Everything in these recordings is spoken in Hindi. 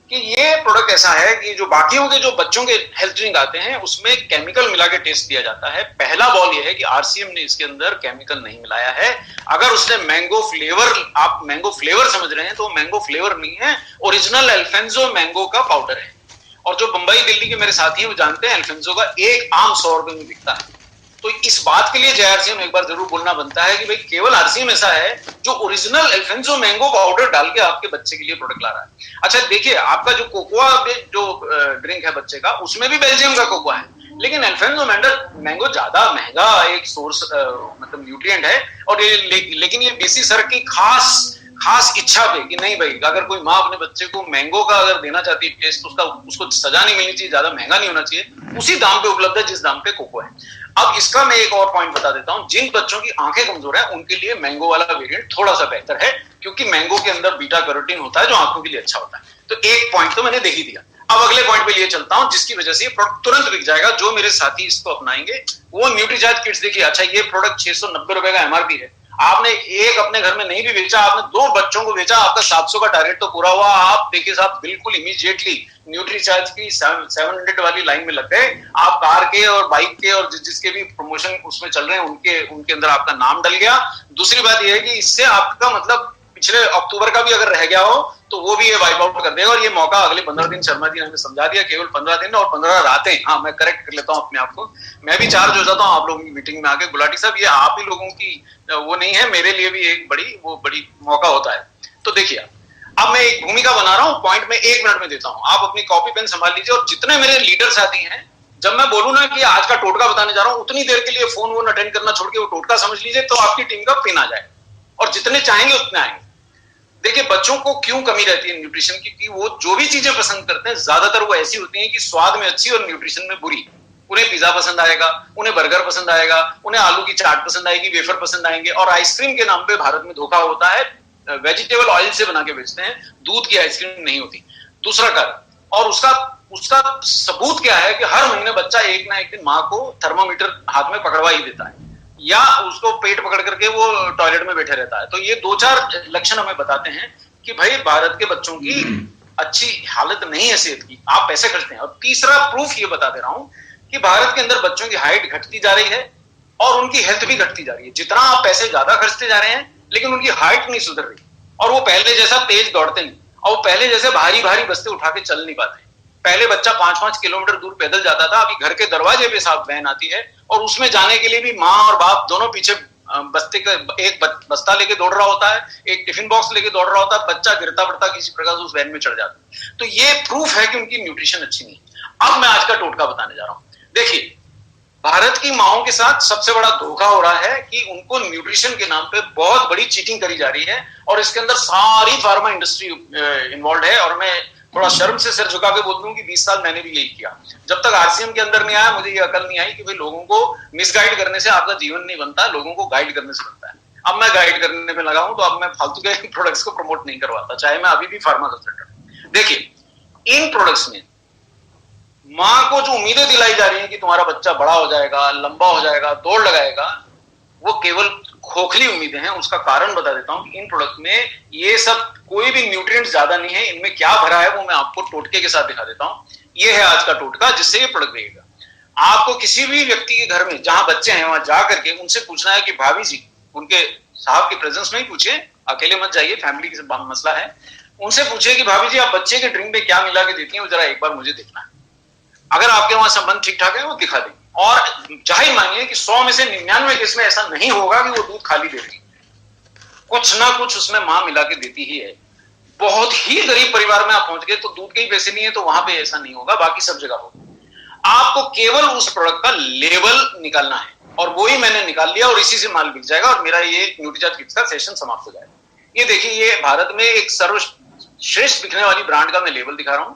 कि ये प्रोडक्ट ऐसा है कि जो बाकियों के जो बच्चों के हेल्थ ड्रिंक आते हैं उसमें केमिकल मिला के टेस्ट दिया जाता है। पहला बॉल ये है कि आरसीएम ने इसके अंदर केमिकल नहीं मिलाया है। अगर उसने मैंगो फ्लेवर, आप मैंगो फ्लेवर समझ रहे हैं, तो मैंगो फ्लेवर नहीं है, ओरिजिनल अल्फेंसो मैंगो का पाउडर है। और जो बंबई दिल्ली के मेरे साथी हैं वो जानते हैं अल्फेंसो का एक आम 100 रुपए में बिकता है। तो इस बात के लिए जेआरसीएम एक बार जरूर बोलना बनता है कि भाई केवल आरसीएम ऐसा है जो ओरिजिनल अल्फेंसो मैंगो पाउडर डाल के आपके बच्चे के लिए प्रोडक्ट ला रहा है। अच्छा देखिए, आपका जो कोकोआ जो ड्रिंक है बच्चे का, उसमें भी बेल्जियम का कोकोआ है, लेकिन अल्फेंसो मैंगो ज्यादा महंगा एक सोर्स मतलब न्यूट्रिएंट है। और लेकिन ये बीसी सर की खास इच्छा पे कि नहीं भाई, अगर कोई माँ अपने बच्चे को मैंगो का अगर देना चाहती है टेस्ट, तो उसको सजा नहीं मिलनी चाहिए, ज्यादा महंगा नहीं होना चाहिए, उसी दाम पे उपलब्ध है जिस दाम पे कोको है। अब इसका मैं एक और पॉइंट बता देता हूं, जिन बच्चों की आंखें कमजोर है उनके लिए मैंगो वाला वेरिएंट थोड़ा सा बेहतर है, क्योंकि मैंगो के अंदर बीटा कैरोटीन होता है जो आंखों के लिए अच्छा होता है। तो एक पॉइंट तो मैंने दे ही दिया। अब अगले पॉइंट पे लिए चलता हूं, जिसकी वजह से ये प्रोडक्ट तुरंत बिक जाएगा। जो मेरे साथी इसको अपनाएंगे वो न्यूट्रीचार्ज किट्स देखिए। अच्छा, ये प्रोडक्ट 690 रुपए का एमआरपी है, आपने एक अपने घर में नहीं भी बेचा, आपने 2 बच्चों को बेचा, आपका 700 का टारगेट तो पूरा हुआ। आप देखिए साहब, बिल्कुल इमीडिएटली न्यूट्रीचार्ज की 700 वाली लाइन में लग गए। आप कार के और बाइक के और जिसके भी प्रमोशन उसमें चल रहे हैं उनके अंदर आपका नाम डल गया। दूसरी बात यह है कि इससे आपका मतलब पिछले अक्टूबर का भी अगर रह गया हो तो वो भी ये वाइप आउट कर देगा। और ये मौका अगले 15 दिन, शर्मा जी ने हमें समझा दिया, केवल 15 दिन और 15 रातें। हाँ, मैं करेक्ट कर लेता हूँ अपने आप को, मैं भी चार्ज हो जाता हूँ आप लोगों की मीटिंग में आके। गुलाटी साहब, ये आप ही लोगों की वो नहीं है, मेरे लिए भी एक बड़ी मौका होता है। तो देखिए, अब मैं एक भूमिका बना रहा हूँ, पॉइंट में 1 मिनट में देता हूँ, आप अपनी कॉपी पेन संभाल लीजिए। और जितने मेरे लीडर साथी हैं, जब मैं बोलूं ना कि आज का टोटका बताने जा रहा हूं, उतनी देर के लिए फोन वोन अटेंड करना छोड़ के वो टोटका समझ लीजिए, तो आपकी टीम का पिन आ जाए। और जितने चाहेंगे उतने आएंगे। देखिए, बच्चों को क्यों कमी रहती है न्यूट्रिशन की, कि वो जो भी चीजें पसंद करते हैं ज्यादातर वो ऐसी होती हैं कि स्वाद में अच्छी और न्यूट्रिशन में बुरी। उन्हें पिज्जा पसंद आएगा, उन्हें बर्गर पसंद आएगा, उन्हें आलू की चाट पसंद आएगी, वेफर पसंद आएंगे। और आइसक्रीम के नाम पे भारत में धोखा होता है, वेजिटेबल ऑयल से बना के बेचते हैं, दूध की आइसक्रीम नहीं होती। दूसरा कारण, और उसका सबूत क्या है कि हर महीने बच्चा एक ना एक दिन माँ को थर्मामीटर हाथ में पकड़वा ही देता है, या उसको पेट पकड़ करके वो टॉयलेट में बैठे रहता है। तो ये 2-4 लक्षण हमें बताते हैं कि भाई भारत के बच्चों की अच्छी हालत नहीं है सेहत की, आप पैसे खर्चते हैं। और तीसरा प्रूफ ये बता दे रहा हूं कि भारत के अंदर बच्चों की हाइट घटती जा रही है और उनकी हेल्थ भी घटती जा रही है। जितना आप पैसे ज्यादा खर्चते जा रहे हैं, लेकिन उनकी हाइट नहीं सुधर रही, और वो पहले जैसा तेज दौड़ते नहीं, और वो पहले जैसे भारी भारी बस्ते उठा के चल नहीं पाते। पहले बच्चा 5-5 किलोमीटर दूर पैदल जाता था, अभी घर के दरवाजे पे साफ वैन आती है, और उसमें जाने के लिए भी माँ और बाप दोनों पीछे बस्ते का एक बस्ता लेके दौड़ रहा होता है, एक टिफिन बॉक्स लेके दौड़ रहा होता है, बच्चा गिरता पड़ता किसी प्रकार से उस वैन में चढ़ जाता है। तो ये प्रूफ है कि उनकी न्यूट्रिशन अच्छी नहीं है। अब मैं आज का टोटका बताने जा रहा हूं। देखिए, भारत की माओं के साथ सबसे बड़ा धोखा हो रहा है कि उनको न्यूट्रिशन के नाम पे बहुत बड़ी चीटिंग करी जा रही है, और इसके अंदर सारी फार्मा इंडस्ट्री इन्वॉल्व है। और मैं थोड़ा शर्म से सिर झुका के बोल दूं कि 20 साल मैंने भी यही किया। जब तक आरसीएम के अंदर नहीं आया, मुझे ये अकल नहीं आई कि भाई लोगों को मिसगाइड करने से आपका जीवन नहीं बनता, लोगों को गाइड करने से बनता है। अब मैं गाइड करने में लगा हूं, तो अब मैं फालतू के प्रोडक्ट्स को प्रमोट नहीं करवाता, चाहे मैं अभी भी फार्मा कंसल्टेंट हूं। देखिए, इन प्रोडक्ट्स में माँ को जो उम्मीदें दिलाई जा रही है कि तुम्हारा बच्चा बड़ा हो जाएगा, लंबा हो जाएगा, दौड़ लगाएगा, वो केवल खोखली उम्मीदें हैं। उसका कारण बता देता हूं कि इन प्रोडक्ट में ये सब कोई भी न्यूट्रिएंट्स ज्यादा नहीं है। इनमें क्या भरा है वो मैं आपको टोटके के साथ दिखा देता हूं। ये है आज का टोटका, जिससे ये प्रोडक्ट देगा। आपको किसी भी व्यक्ति के घर में जहां बच्चे हैं वहां जा करके उनसे पूछना है कि भाभी जी, उनके साहब के प्रेजेंस में ही पूछिए, अकेले मत जाइए, फैमिली का मसला है। उनसे पूछिए कि भाभी जी, आप बच्चे के ड्रिंक में क्या मिला के देती हैं, वो जरा एक बार मुझे देखना है। अगर आपके वहां संबंध ठीक ठाक है, वो दिखा देंगे। और जाहिर मानिए कि 100 में से 99 केस में ऐसा नहीं होगा कि वो दूध खाली दे रही, कुछ ना कुछ उसमें मां मिला के देती ही है। बहुत ही गरीब परिवार में आप पहुंच गए तो दूध के ही पैसे नहीं है, तो वहां पे ऐसा नहीं होगा, बाकी सब जगह होगा। आपको केवल उस प्रोडक्ट का लेवल निकालना है, और वो ही मैंने निकाल लिया, और इसी से माल बिक जाएगा, और मेरा ये न्यूट्रीचार्ज किट्स का सेशन समाप्त हो जाएगा। ये देखिए, ये भारत में एक सर्वश्रेष्ठ बिकने वाली ब्रांड का मैं लेवल दिखा रहा हूं,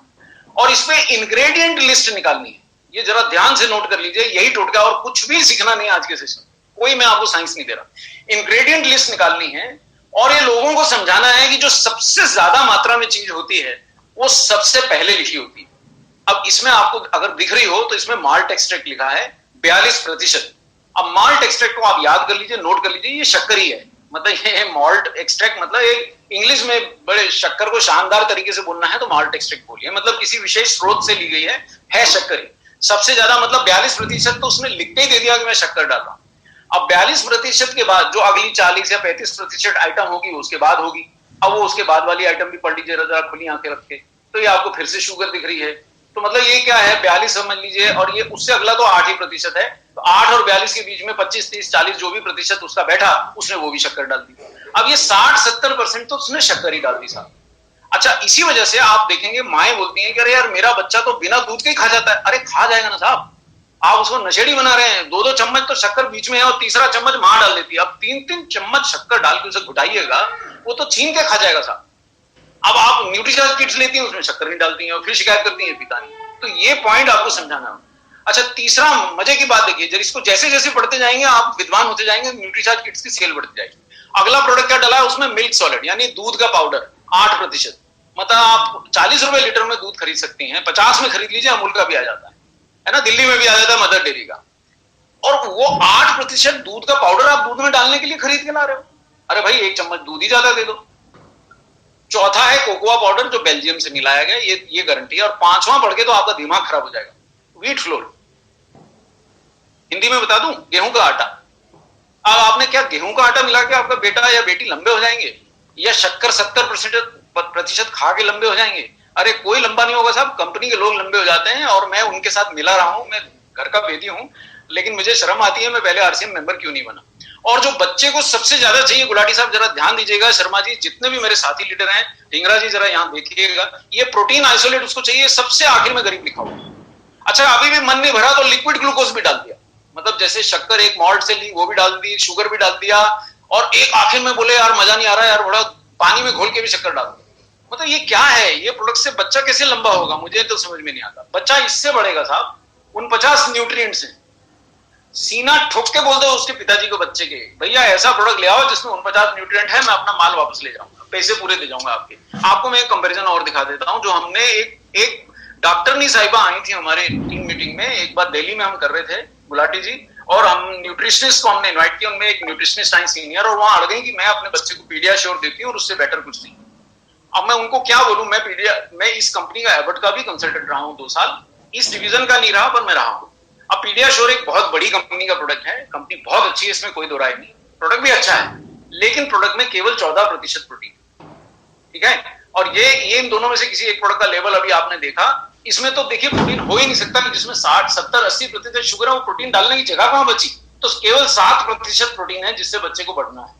और इसमें इंग्रेडिएंट लिस्ट निकालनी है। ये जरा ध्यान से नोट कर लीजिए, यही टोटका, और कुछ भी सीखना नहीं आज के सेशन, कोई मैं आपको साइंस नहीं दे रहा। इंग्रेडिएंट लिस्ट निकालनी है, और ये लोगों को समझाना है कि जो सबसे ज्यादा मात्रा में चीज होती है वो सबसे पहले लिखी होती है। अब इसमें आपको अगर दिख रही हो तो इसमें माल्ट एक्सट्रैक्ट लिखा है 42%। अब माल्ट एक्सट्रैक्ट को आप याद कर लीजिए, नोट कर लीजिए, ये शक्कर ही है। मतलब ये मॉल्ट एक्सट्रैक्ट, मतलब एक इंग्लिश में बड़े शक्कर को शानदार तरीके से बोलना है तो मॉल्ट एक्सट्रैक्ट बोलिए, मतलब किसी विशेष स्रोत से ली गई है शक्कर ही। सबसे ज्यादा मतलब 42% तो उसने लिख के ही दे दिया कि मैं शक्कर डाला। अब 42% के बाद जो अगली 40 या 35% आइटम होगी उसके बाद होगी। अब वो उसके बाद वाली आइटम भी पढ़ लीजिए जरा खुली आंखें रख के, तो ये आपको फिर से शुगर दिख रही है। तो मतलब ये क्या है, 42 समझ लीजिए, और ये उससे अगला तो 8% है। तो 8 और 42 के बीच में 25, 30, 40 जो भी प्रतिशत उसका बैठा, उसने वो भी शक्कर डाल दी। अब ये 60-70% तो उसने शक्कर ही डाल दी साहब। अच्छा, इसी वजह से आप देखेंगे माएं बोलती हैं कि अरे यार मेरा बच्चा तो बिना दूध के ही खा जाता है। अरे खा जाएगा ना साहब, आप उसको नशेड़ी बना रहे हैं। 2-2 चम्मच तो शक्कर बीच में है और तीसरा चम्मच मां डाल देती है। अब 3-3 चम्मच शक्कर डाल के उसे घुटाइएगा, वो तो छीन के खा जाएगा साहब। अब आप न्यूट्रीचार्ज किट्स लेती हैं, उसमें शक्कर नहीं डालती हैं और फिर शिकायत करती हैं पिता नहीं। तो ये पॉइंट आपको समझाना। अच्छा, तीसरा मजे की बात देखिए, इसको जैसे जैसे पढ़ते जाएंगे आप विद्वान होते जाएंगे, न्यूट्रीचार्ज किट्स की सेल बढ़ती जाएगी। अगला प्रोडक्ट क्या डाला है उसमें, मिल्क सॉलिड यानी दूध का पाउडर 8%। मतलब आप 40 रुपए लीटर में दूध खरीद सकती हैं, 50 में खरीद लीजिए, अमूल का भी आ जाता है ना, दिल्ली में भी आ जाता है मदर डेयरी का। और वो 8% दूध का पाउडर आप दूध में डालने के लिए खरीद के ला रहे हो। अरे भाई 1 चम्मच दूध ही ज्यादा दे दो। चौथा है कोकोआ पाउडर जो बेल्जियम से मिलाया गया, ये गारंटी है। और 5वां पढ़ के तो आपका दिमाग खराब हो जाएगा, व्हीट फ्लोर, हिंदी में बता दूं, गेहूं का आटा। अब आपने क्या गेहूं का आटा मिला के आपका बेटा या बेटी लंबे हो जाएंगे, या शक्कर 70% खा के लंबे हो जाएंगे? अरे कोई लंबा नहीं होगा साहब, कंपनी के लोग लंबे हो जाते हैं। और मैं उनके साथ मिला रहा हूं, मैं घर का बेटी हूं, लेकिन मुझे शर्म आती है मैं पहले आरसीएम मेंबर क्यों नहीं बना। और जो बच्चे को सबसे ज्यादा चाहिए, गुलाटी साहब जरा ध्यान दीजिएगा, शर्मा जी, जितने भी मेरे साथी लीडर हैं, ढींगरा जी जरा यहाँ देखिएगा, ये प्रोटीन आइसोलेट उसको चाहिए सबसे आखिर में, गरीब लिखा हुआ। अच्छा, अभी भी मन नहीं भरा तो लिक्विड ग्लूकोज भी डाल दिया, मतलब जैसे शक्कर एक मॉल्ट से ली वो भी डाल दी, शुगर भी डाल दिया, और एक आखिर में बोले यार मजा नहीं आ रहा यार, थोड़ा पानी में घोल के भी शक्कर डाल दिया। मतलब ये क्या है, ये प्रोडक्ट से बच्चा कैसे लंबा होगा, मुझे तो समझ में नहीं आता। बच्चा इससे बढ़ेगा साहब, 49 न्यूट्रिएंट्स हैं। सीना ठोक के बोल दो उसके पिताजी को बच्चे के, भैया ऐसा प्रोडक्ट ले आओ जिसमें 49 न्यूट्रिएंट है, मैं अपना माल वापस ले जाऊंगा, पैसे पूरे दे जाऊंगा आपके। आपको मैं एक कंपैरिजन और दिखा देता हूं, जो हमने एक डॉक्टरनी साहिबा आई थी हमारे टीम मीटिंग में, एक बार दिल्ली में हम कर रहे थे, गुलाटी जी, और हम न्यूट्रिशनिस्ट को हमने इन्वाइट किया, उनमें एक न्यूट्रिशनिस्ट आई सीनियर, और वहां अड़ गई कि मैं अपने बच्चे को पीडियाश्योर देती हूँ और उससे बेटर कुछ नहीं। अब मैं उनको क्या बोलूं, मैं इस कंपनी का एबर्ट का भी कंसल्टेंट रहा हूं 2 साल, इस डिवीजन का नहीं रहा पर मैं रहा हूं। अब पीडियाश्योर एक बहुत बड़ी कंपनी का प्रोडक्ट है, कंपनी बहुत अच्छी है, इसमें कोई दो राय नहीं, प्रोडक्ट भी अच्छा है, लेकिन प्रोडक्ट में केवल 14% प्रोटीन, ठीक है। और ये इन दोनों में से किसी एक प्रोडक्ट का लेवल अभी आपने देखा, इसमें तो देखिए प्रोटीन हो ही नहीं सकता कि जिसमें 60, 70, 80% शुगर है, वो प्रोटीन डालने की जगह कहां बची। तो केवल 7% प्रोटीन है जिससे बच्चे को बढ़ना है,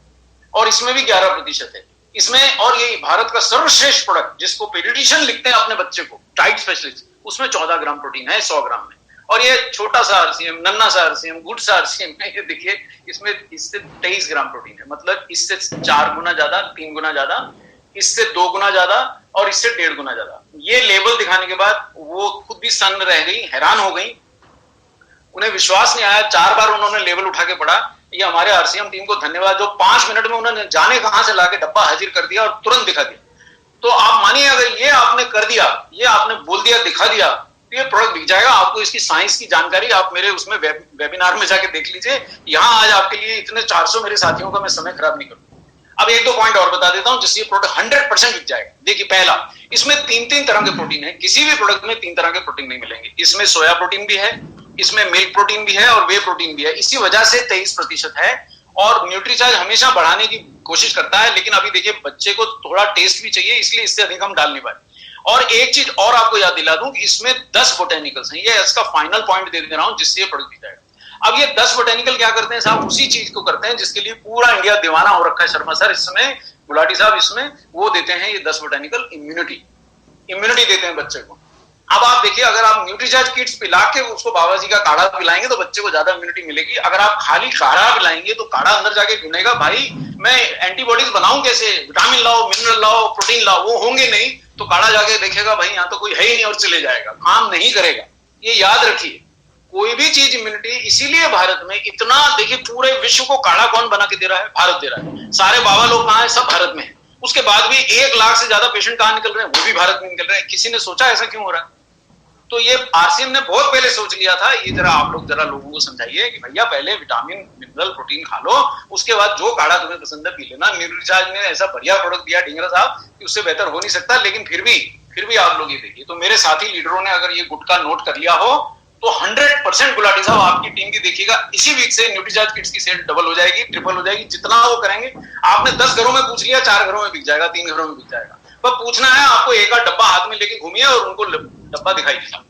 और इसमें भी 11% है इसमें। और ये भारत का सर्वश्रेष्ठ प्रोडक्ट जिसको पेडियाट्रिशियन लिखते हैं अपने बच्चे को, डाइट स्पेशलिस्ट, उसमें 14 ग्राम प्रोटीन है 100 ग्राम में। और ये छोटा सा आरसीएम, नन्ना सा आरसीएम, गुड सा आरसीएम है, ये देखिए इसमें इससे 23 ग्राम प्रोटीन है, मतलब इससे 4 गुना ज्यादा, 3 गुना ज्यादा, इससे 2 गुना ज्यादा, और इससे 1.5 गुना ज्यादा। ये लेवल दिखाने के बाद वो खुद भी सन्न रह गई, हैरान हो गई, उन्हें विश्वास नहीं आया। 4 बार उन्होंने लेवल उठा के पढ़ा। ये हमारे आरसीएम टीम को धन्यवाद, जो 5 मिनट में उन्होंने जाने कहां से लाके डब्बा हाजिर कर दिया और तुरंत दिखा दिया। तो आप मानिए अगर ये आपने कर दिया, ये आपने बोल दिया, दिखा दिया, तो ये प्रोडक्ट बिक जाएगा। आपको इसकी साइंस की जानकारी आप मेरे उसमें वेबिनार में जाके देख लीजिए। यहां आज आपके लिए इतने 400 मेरे साथियों का मैं समय खराब नहीं करूंगा। अब 1-2 पॉइंट और बता देता हूं जिससे ये प्रोडक्ट 100% बिक जाएगा। देखिए, पहला, इसमें 3 तरह के प्रोटीन है, किसी भी प्रोडक्ट में 3 तरह के प्रोटीन नहीं मिलेंगे। इसमें सोया प्रोटीन भी है, इसमें मिल्क प्रोटीन भी है, और वे प्रोटीन भी है। इसी वजह से 23% है। और न्यूट्रीचार्ज हमेशा बढ़ाने की कोशिश करता है, लेकिन अभी देखिए बच्चे को थोड़ा टेस्ट भी चाहिए, इसलिए इससे अधिक हम डाल नहीं पाए। और एक चीज और आपको याद दिला दूं कि इसमें 10 बोटेनिकल्स हैं, ये इसका फाइनल पॉइंट दे रहा हूं जिससे ये प्रोडक्ट बिक जाएगा। अब ये 10 बोटेनिकल क्या करते हैं साहब, उसी चीज को करते हैं जिसके लिए पूरा इंडिया दीवाना हो रखा है शर्मा सर, इसमें गुलाटी साहब, इसमें वो देते हैं ये 10 बोटेनिकल, इम्यूनिटी देते हैं बच्चे को। अब आप देखिए, अगर आप न्यूट्रीचार्ज किट्स पिला के उसको बाबा जी का काढ़ा पिलाएंगे तो बच्चे को ज्यादा इम्यूनिटी मिलेगी। अगर आप खाली काढ़ा पिलाएंगे तो काढ़ा अंदर जाके ढूंढेगा, भाई मैं एंटीबॉडीज बनाऊं कैसे, विटामिन लाओ, मिनरल लाओ, प्रोटीन लाओ, वो होंगे नहीं। तो काढ़ा जाके देखेगा भाई यहाँ तो कोई है ही नहीं और चले जाएगा, काम नहीं करेगा। ये याद रखिए, कोई भी चीज इम्यूनिटी, इसीलिए भारत में इतना, देखिए पूरे विश्व को काढ़ा कौन बना के दे रहा है, भारत दे रहा है। सारे बाबा लोग कहाँ है, सब भारत में है। उसके बाद भी 1 लाख से ज्यादा पेशेंट कहाँ निकल रहे हैं, वो भी भारत में निकल रहे हैं। किसी ने सोचा ऐसा क्यों हो रहा है? तो ये आरसीएम ने बहुत पहले सोच लिया था। ये जरा आप लोग जरा लोगों को समझाइए कि भैया पहले विटामिन मिनरल प्रोटीन खा लो, उसके बाद जो काढ़ा तुम्हें पसंद है पी लेना। न्यूट्रीचार्ज ने ऐसा बढ़िया प्रोडक्ट दिया ढींगरा साहब कि उससे बेहतर हो नहीं सकता। लेकिन फिर भी आप लोग ये देखिए, तो मेरे साथी लीडरों ने अगर ये गुटका नोट कर लिया हो तो 100% गुलाटी साहब आपकी टीम की देखिएगा इसी वीक से न्यूट्रीचार्ज किट्स की सेल डबल हो जाएगी, ट्रिपल हो जाएगी। जितना वो करेंगे, आपने 10 घरों में पूछ लिया, 4 घरों में बिक जाएगा, 3 घरों में बिक जाएगा। पर पूछना है आपको, एक आध डब्बा हाथ में लेके घूमिए और उनको डब्बा दिखाइए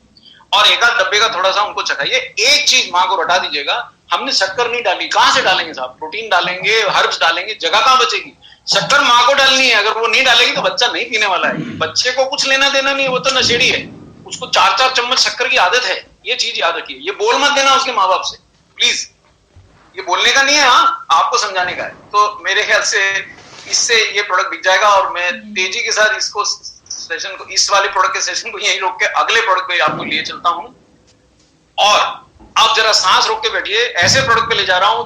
और एक आध डब्बे का थोड़ा सा उनको चखाइए। एक चीज मां को रटा दीजिएगा, हमने शक्कर नहीं डाली, कहां से डालेंगे साहब? प्रोटीन डालेंगे, हर्ब्स डालेंगे, जगह कहां बचेगी? शक्कर मां को डालनी है, अगर वो नहीं डालेगी तो बच्चा नहीं पीने वाला है। बच्चे को कुछ लेना देना नहीं है, वो तो नशेड़ी है, उसको 4-4 चम्मच शक्कर की आदत है। ये चीज याद रखिए, ये बोल मत देना उसके माँ बाप से प्लीज, ये बोलने का नहीं है, हाँ आपको समझाने का है। तो मेरे ख्याल से इससे ये प्रोडक्ट बिक जाएगा और मैं तेजी के साथ इसको सेशन को, इस वाले प्रोडक्ट के सेशन को यहीं रोक के अगले प्रोडक्ट पे आपको लिए चलता हूं। और आप जरा सांस रोक के बैठिए, ऐसे प्रोडक्ट पे ले जा रहा हूं